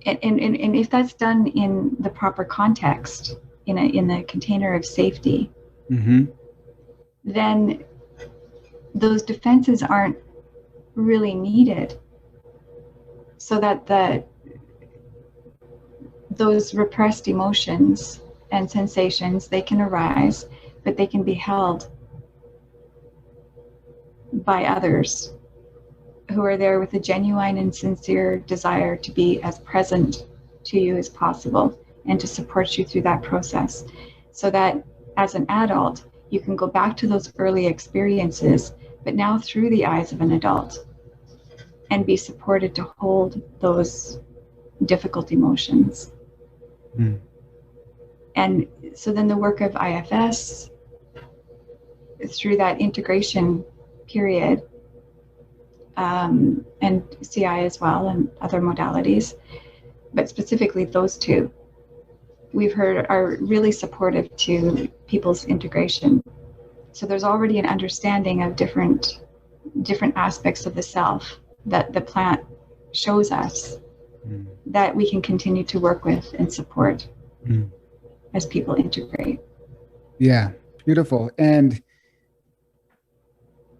and if that's done in the proper context, in the container of safety, then those defenses aren't really needed, so that those repressed emotions and sensations, they can arise, but they can be held by others who are there with a genuine and sincere desire to be as present to you as possible and to support you through that process, so that as an adult you can go back to those early experiences, but now through the eyes of an adult, and be supported to hold those difficult emotions. And so then the work of IFS, through that integration period, and CI as well, and other modalities, but specifically those two, we've heard are really supportive to people's integration. So there's already an understanding of different aspects of the self that the plant shows us that we can continue to work with and support as people integrate. Yeah, beautiful. And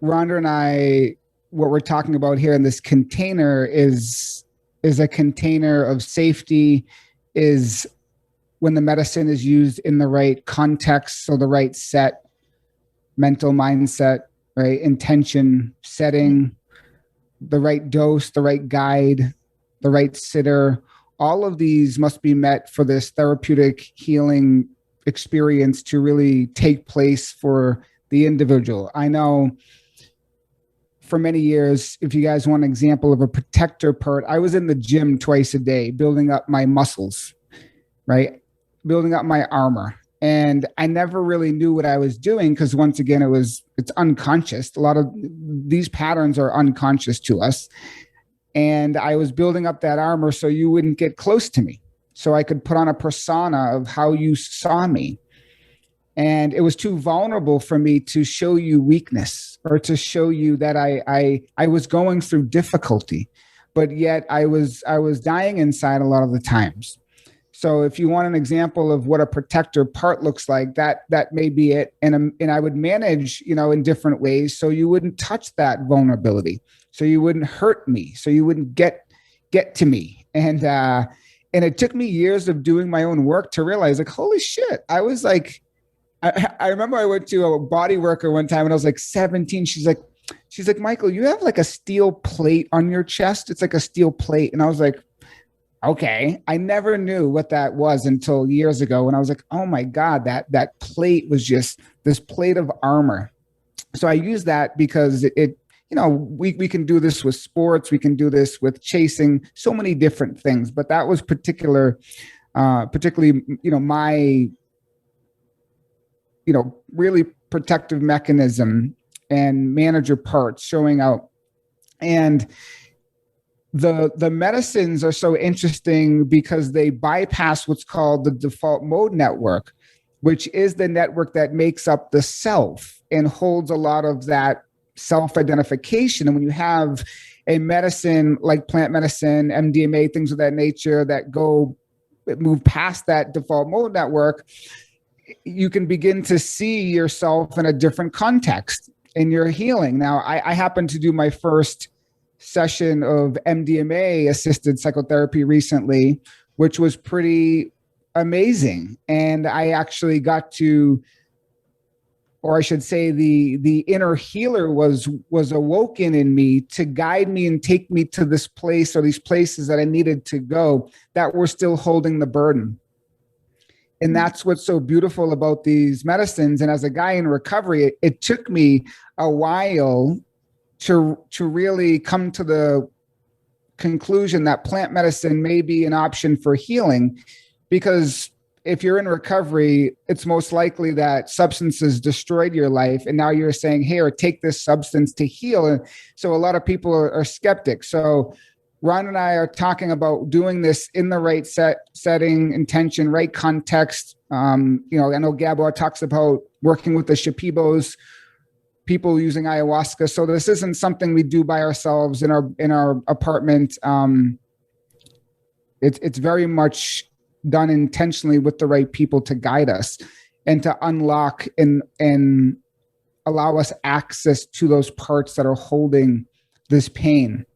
Rhonda and I, what we're talking about here in this container is a container of safety, is when the medicine is used in the right context, so the right set, mental mindset, right, intention, setting, the right dose, the right guide, the right sitter. All of these must be met for this therapeutic healing experience to really take place for the individual. I know for many years, if you guys want an example of a protector part, I was in the gym twice a day, building up my muscles, right? Building up my armor. And I never really knew what I was doing because once again, it's unconscious. A lot of these patterns are unconscious to us. And I was building up that armor so you wouldn't get close to me. So I could put on a persona of how you saw me. And it was too vulnerable for me to show you weakness or to show you that I was going through difficulty, but yet I was dying inside a lot of the times. So if you want an example of what a protector part looks like, that may be it. And I would manage, in different ways. So you wouldn't touch that vulnerability. So you wouldn't hurt me. So you wouldn't get to me. And it took me years of doing my own work to realize, like, holy shit, I was like, I remember I went to a body worker one time and I was like 17. She's like, Michael, you have like a steel plate on your chest. It's like a steel plate. And I was like, okay. I never knew what that was until years ago. And I was like, oh my God, that plate was just this plate of armor. So I use that because we can do this with sports. We can do this with chasing, so many different things. But that was particularly, my really protective mechanism and manager parts showing out. And the medicines are so interesting because they bypass what's called the default mode network, which is the network that makes up the self and holds a lot of that self-identification. And when you have a medicine like plant medicine, MDMA, things of that nature that move past that default mode network, you can begin to see yourself in a different context in your healing. Now, I happened to do my first session of MDMA assisted psychotherapy recently, which was pretty amazing. And I actually got to, or I should say the inner healer was awoken in me to guide me and take me to this place or these places that I needed to go that were still holding the burden. And that's what's so beautiful about these medicines. And as a guy in recovery, it took me a while to really come to the conclusion that plant medicine may be an option for healing, because if you're in recovery, it's most likely that substances destroyed your life. And now you're saying, here, take this substance to heal. And so a lot of people are skeptics. So Ron and I are talking about doing this in the right setting, intention, right context. I know Gabor talks about working with the Shipibos, people using ayahuasca. So this isn't something we do by ourselves in our apartment. It's very much done intentionally with the right people to guide us and to unlock and allow us access to those parts that are holding this pain.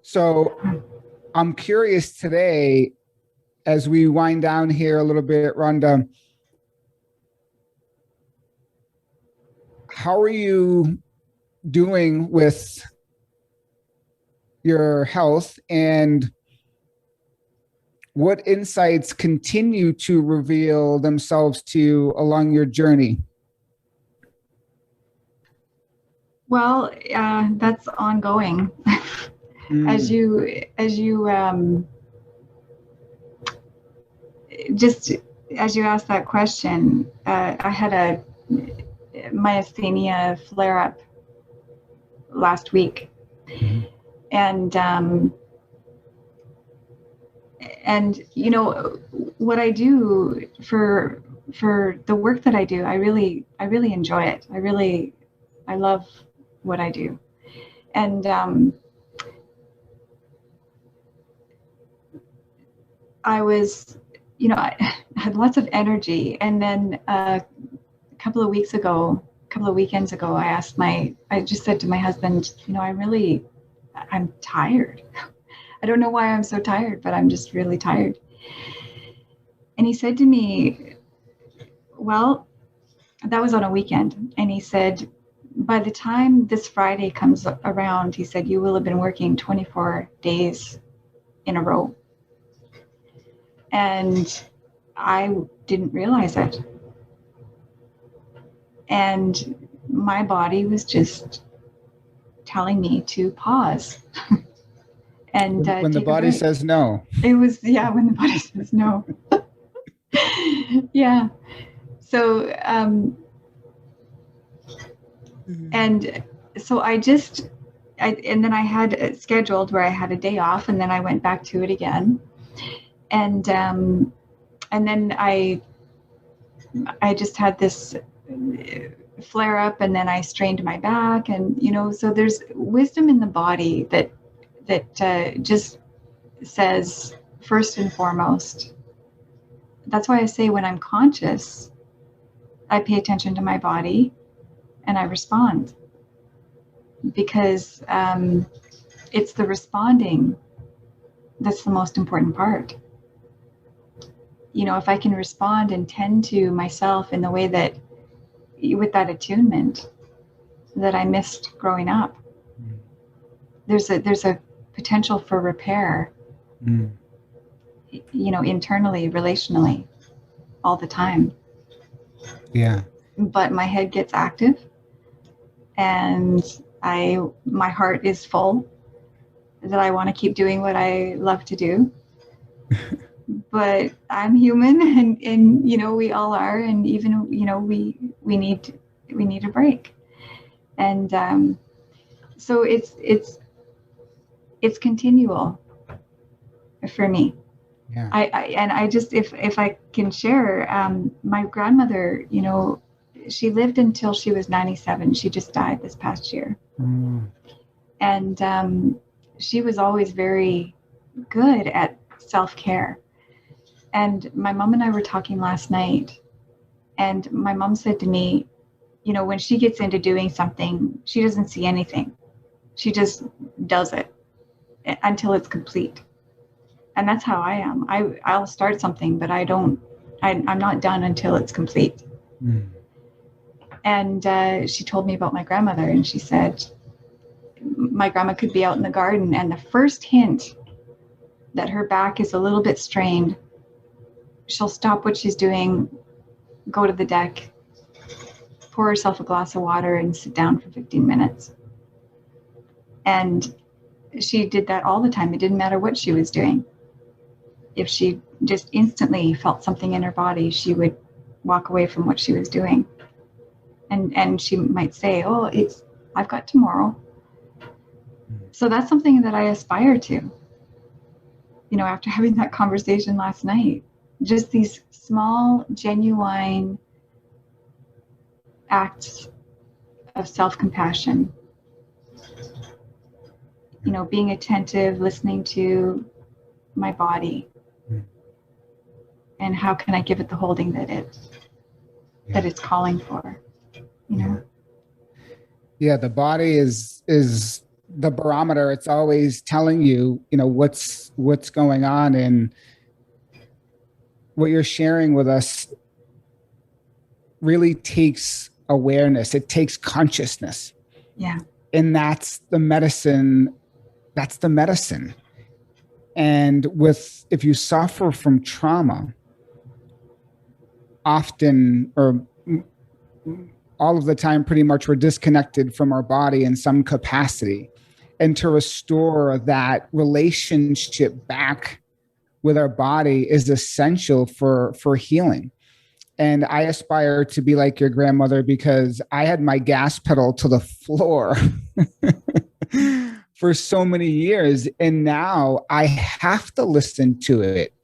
So I'm curious today, as we wind down here a little bit, Rhonda, how are you doing with your health, and what insights continue to reveal themselves to you along your journey? Well, that's ongoing. As you asked that question, I had a myasthenia flare-up last week, and what I do for the work that I do, I really enjoy it. I love what I do, and I was, I had lots of energy, and then a couple of couple of weekends ago, I just said to my husband, I'm tired. I don't know why I'm so tired, but I'm just really tired. And he said to me, well, that was on a weekend. And he said, by the time this Friday comes around, he said, you will have been working 24 days in a row. And I didn't realize it. And my body was just telling me to pause. And when the body says no. It was, when the body says no. Yeah. So, and so and then I had it scheduled where I had a day off, and then I went back to it again. And then I just had this flare up, and then I strained my back, and, so there's wisdom in the body that just says, first and foremost, that's why I say when I'm conscious, I pay attention to my body and I respond, because it's the responding that's the most important part. If I can respond and tend to myself in the way that, with that attunement that I missed growing up, there's a potential for repair, internally, relationally, all the time. Yeah. But my head gets active, and my heart is full that I want to keep doing what I love to do. But I'm human, and we all are, and even we need a break. And so it's continual for me. Yeah. I just, if I can share, my grandmother, she lived until she was 97. She just died this past year. And she was always very good at self-care. And my mom and I were talking last night, and my mom said to me, when she gets into doing something, she doesn't see anything. She just does it until it's complete. And that's how I am. I'll start something, but I'm not done until it's complete. And she told me about my grandmother, and she said, my grandma could be out in the garden, and the first hint that her back is a little bit strained, she'll stop what she's doing, go to the deck, pour herself a glass of water, and sit down for 15 minutes. And she did that all the time. It didn't matter what she was doing. If she just instantly felt something in her body, she would walk away from what she was doing. And she might say, oh, I've got tomorrow. So that's something that I aspire to, after having that conversation last night. Just these small, genuine acts of self-compassion. Being attentive, listening to my body, and how can I give it the holding that it's calling for, Yeah, the body is the barometer. It's always telling you, what's going on. And what you're sharing with us really takes awareness. It takes consciousness. Yeah. And that's the medicine. That's the medicine. And if you suffer from trauma, often, or all of the time, pretty much, we're disconnected from our body in some capacity. And to restore that relationship back with our body is essential for healing. And I aspire to be like your grandmother, because I had my gas pedal to the floor for so many years. And now I have to listen to it.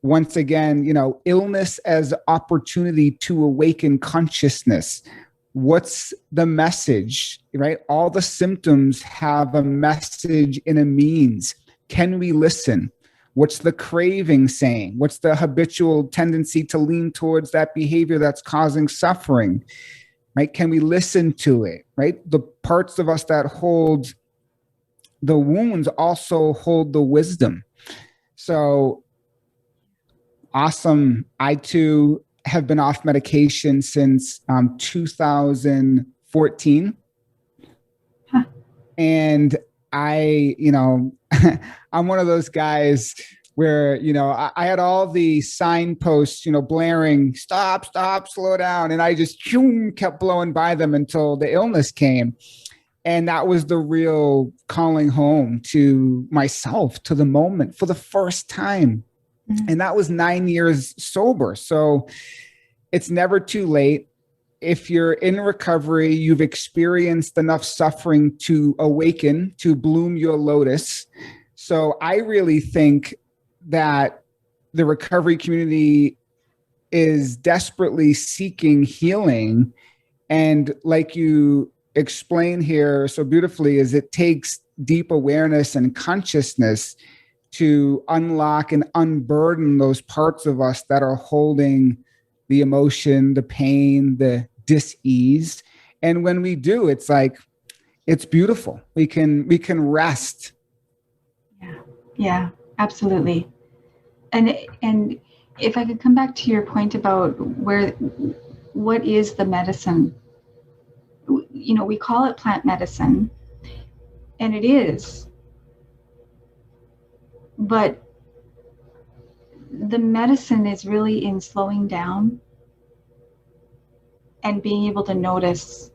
Once again, illness as opportunity to awaken consciousness. What's the message, right? All the symptoms have a message and a means. Can we listen? What's the craving saying? What's the habitual tendency to lean towards that behavior that's causing suffering? right? Can we listen to it, right? The parts of us that hold the wounds also hold the wisdom. So awesome. I too have been off medication since 2014. Huh. And I, I'm one of those guys where, I had all the signposts, blaring, stop, stop, slow down. And I just kept blowing by them until the illness came. And that was the real calling home to myself, to the moment for the first time. Mm-hmm. And that was 9 years sober. So it's never too late. If you're in recovery, you've experienced enough suffering to awaken, to bloom your lotus. So I really think that the recovery community is desperately seeking healing. And like you explain here so beautifully, is it takes deep awareness and consciousness to unlock and unburden those parts of us that are holding the emotion, the pain, the dis-ease. And when we do, it's like, it's beautiful. We can rest. Yeah, absolutely. And if I could come back to your point about what is the medicine? We call it plant medicine, and it is. But the medicine is really in slowing down and being able to notice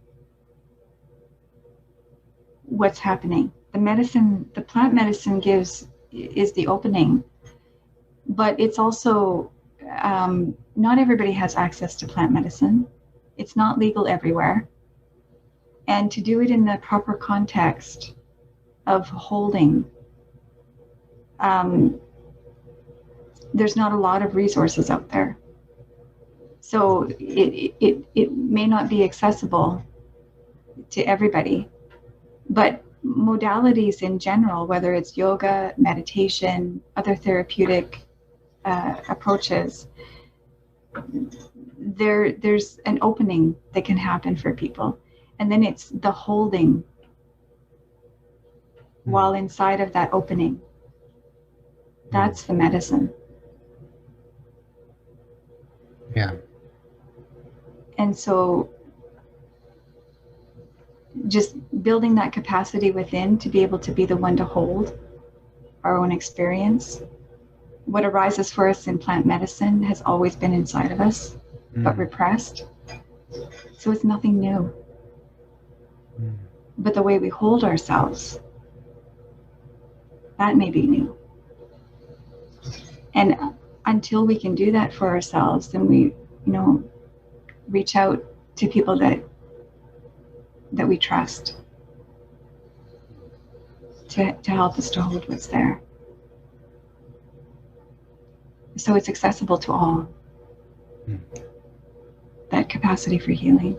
what's happening. The plant medicine is the opening, but it's also, not everybody has access to plant medicine. It's not legal everywhere. And to do it in the proper context of holding, there's not a lot of resources out there. So it may not be accessible to everybody, but modalities in general, whether it's yoga, meditation, other therapeutic approaches, there's an opening that can happen for people. And then it's the holding while inside of that opening. That's the medicine. Yeah. And so just building that capacity within to be able to be the one to hold our own experience. What arises for us in plant medicine has always been inside of us, but repressed. So it's nothing new. But the way we hold ourselves, that may be new. And until we can do that for ourselves, then we, reach out to people that we trust to help us to hold what's there. So it's accessible to all. That capacity for healing.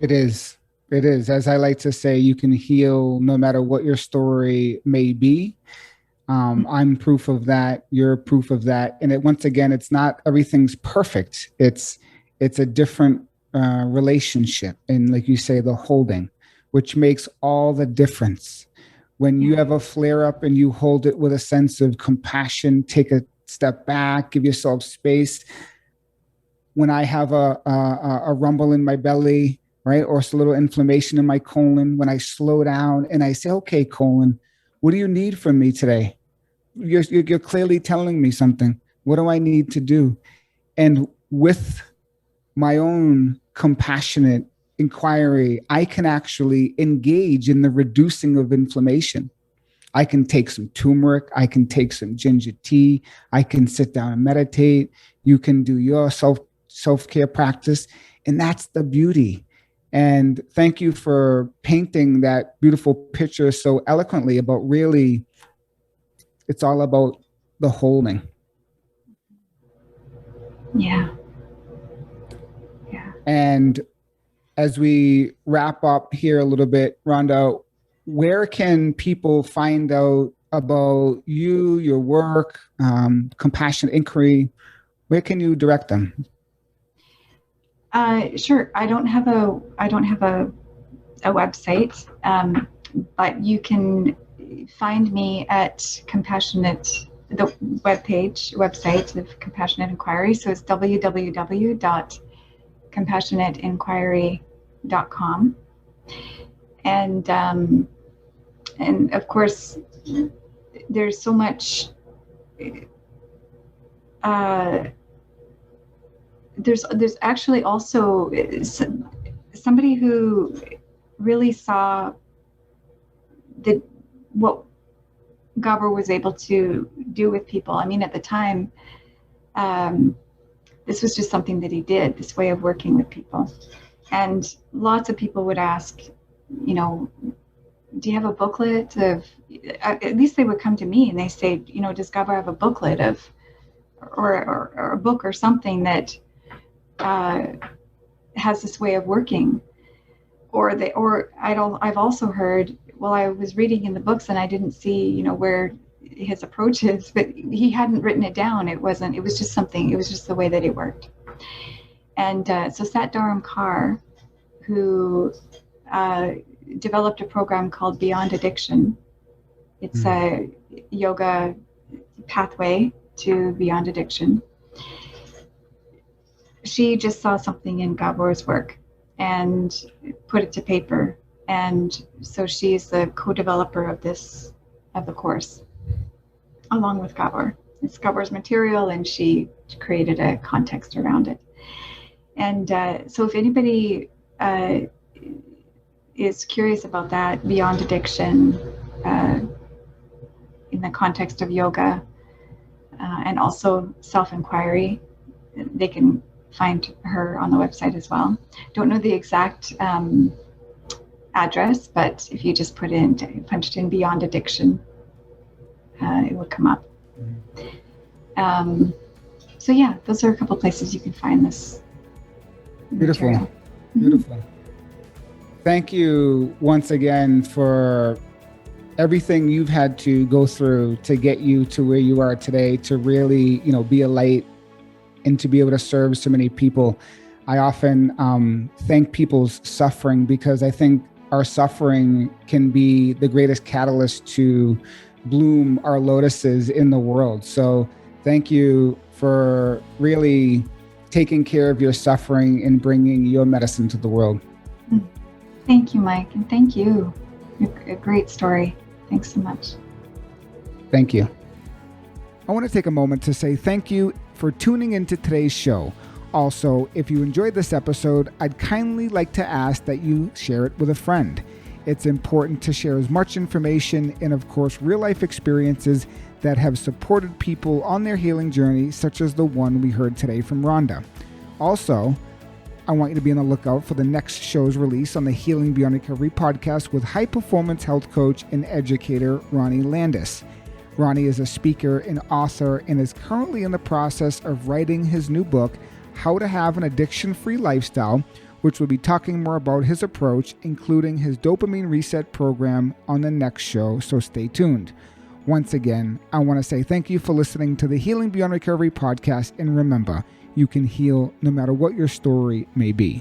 It is. It is. As I like to say, you can heal no matter what your story may be. I'm proof of that. You're proof of that. And once again, it's not everything's perfect. It's a different relationship. And like you say, the holding, which makes all the difference. When you have a flare up and you hold it with a sense of compassion, take a step back, give yourself space. When I have a rumble in my belly, right, or a little inflammation in my colon, when I slow down and I say, okay, colon, what do you need from me today? You're clearly telling me something. What do I need to do? And with my own compassionate inquiry, I can actually engage in the reducing of inflammation. I can take some turmeric. I can take some ginger tea. I can sit down and meditate. You can do your self-care practice. And that's the beauty. And thank you for painting that beautiful picture so eloquently about really, it's all about the holding. Yeah. And as we wrap up here a little bit, Rhonda, where can people find out about you, your work, compassionate inquiry? Where can you direct them? Sure. I don't have a website, but you can find me at the website of Compassionate Inquiry. So it's www.compassionateinquiry.com. And of course, there's so much. There's actually also somebody who really saw what Gabor was able to do with people. I mean, at the time, this was just something that he did, this way of working with people. And lots of people would ask, do you have a booklet of, at least they would come to me and they say, does Gabor have a booklet of, or a book or something that has this way of working? I've also heard, well, I was reading in the books and I didn't see, where his approach is, but he hadn't written it down. It was just the way that he worked. And so Sat Dharam Kaur, who developed a program called Beyond Addiction. It's a yoga pathway to beyond addiction. She just saw something in Gabor's work and put it to paper. And so she's the co-developer of the course, along with Gabor. It's Gabor's material, and she created a context around it. And so if anybody is curious about that, beyond addiction, in the context of yoga, and also self-inquiry, they can find her on the website as well. Don't know the exact address, but if you just punched in beyond addiction, it will come up. So yeah, those are a couple places you can find this Beautiful. material. Beautiful. Thank you once again for everything you've had to go through to get you to where you are today, to really, be a light and to be able to serve so many people. I often thank people's suffering, because I think our suffering can be the greatest catalyst to bloom our lotuses in the world. So thank you for really taking care of your suffering and bringing your medicine to the world. Thank you, Mike, and thank you. A great story. Thanks so much. Thank you. I want to take a moment to say thank you for tuning into today's show. Also, if you enjoyed this episode, I'd kindly like to ask that you share it with a friend. It's important to share as much information and, of course, real-life experiences that have supported people on their healing journey, such as the one we heard today from Rhonda. Also, I want you to be on the lookout for the next show's release on the Healing Beyond Recovery podcast with high-performance health coach and educator Ronnie Landis. Ronnie is a speaker and author and is currently in the process of writing his new book, How to Have an Addiction-Free Lifestyle, which will be talking more about his approach, including his dopamine reset program, on the next show, so stay tuned. Once again, I want to say thank you for listening to the Healing Beyond Recovery podcast, and remember, you can heal no matter what your story may be.